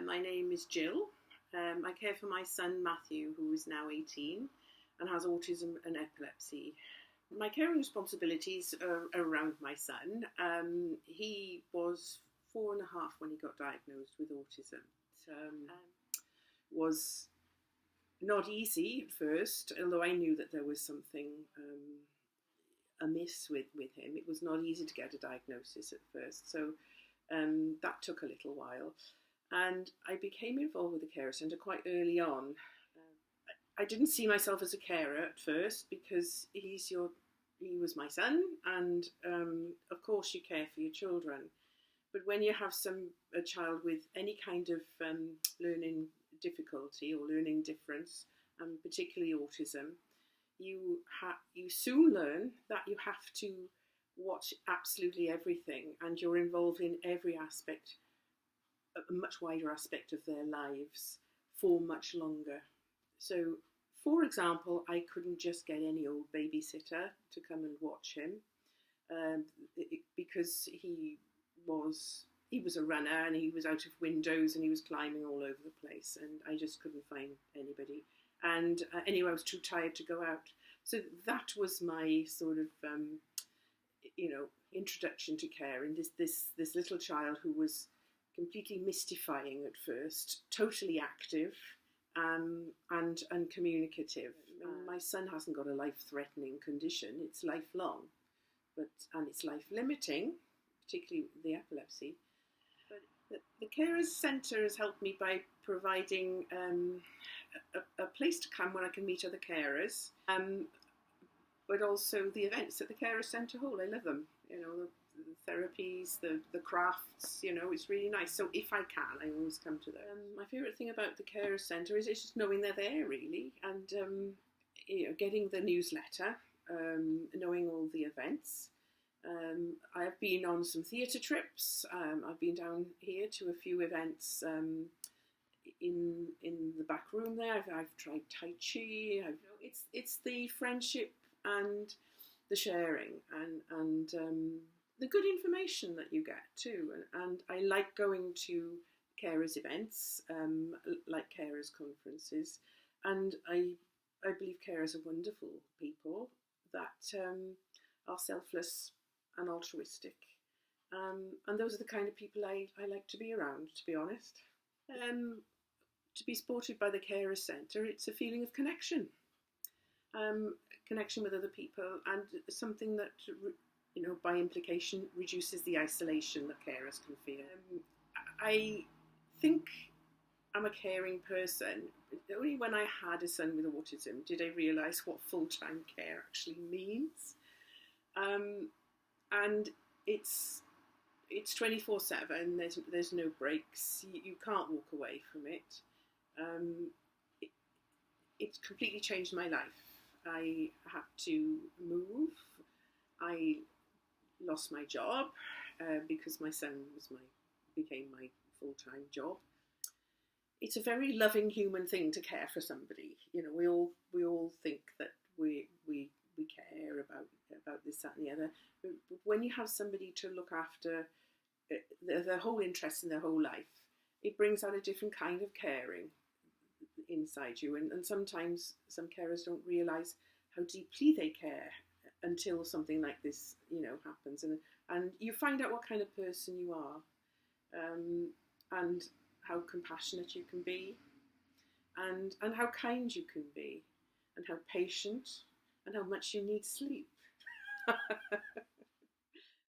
My name is Jill. I care for my son Matthew, who is now 18 and has autism and epilepsy. My caring responsibilities are around my son. He was 4.5 when he got diagnosed with autism. It was not easy at first, although I knew that there was something amiss with him. It was not easy to get a diagnosis at first, so that took a little while. And I became involved with the carer centre quite early on. I didn't see myself as a carer at first because he was my son, and of course you care for your children. But when you have a child with any kind of learning difficulty or learning difference, and particularly autism, you soon learn that you have to watch absolutely everything, and you're involved in every aspect, a much wider aspect of their lives for much longer. So, for example, I couldn't just get any old babysitter to come and watch him because he was a runner, and he was out of windows and he was climbing all over the place, and I just couldn't find anybody. And anyway, I was too tired to go out. So that was my sort of introduction to care. And this little child who was completely mystifying at first, totally active, and communicative. My son hasn't got a life-threatening condition; it's lifelong, and it's life-limiting, particularly the epilepsy. But the Carers Centre has helped me by providing a place to come where I can meet other carers, but also the events at the Carers Centre Hall. I love them. The therapies, the crafts, it's really nice. So if I can, I always come to them. My favourite thing about the Carers Centre is just knowing they're there, really, and getting the newsletter, knowing all the events. I've been on some theatre trips. I've been down here to a few events in the back room there. I've tried Tai Chi. It's the friendship and the sharing and the good information that you get too. And I like going to carers events, like carers conferences. And I believe carers are wonderful people that are selfless and altruistic. And those are the kind of people I like to be around, to be honest. To be supported by the Carers Centre, it's a feeling of connection. Connection with other people, and something that, by implication, reduces the isolation that carers can feel. I think I'm a caring person. Only when I had a son with autism did I realise what full-time care actually means. And it's 24/7. There's no breaks. You can't walk away from it. It completely changed my life. I had to move. I lost my job because my son became my full-time job. It's a very loving human thing to care for somebody. We all think that we care about this, that, and the other. But when you have somebody to look after their whole interest in their whole life, it brings out a different kind of caring inside you. And sometimes some carers don't realise how deeply they care until something like this, happens. And you find out what kind of person you are, and how compassionate you can be, and how kind you can be, and how patient, and how much you need sleep.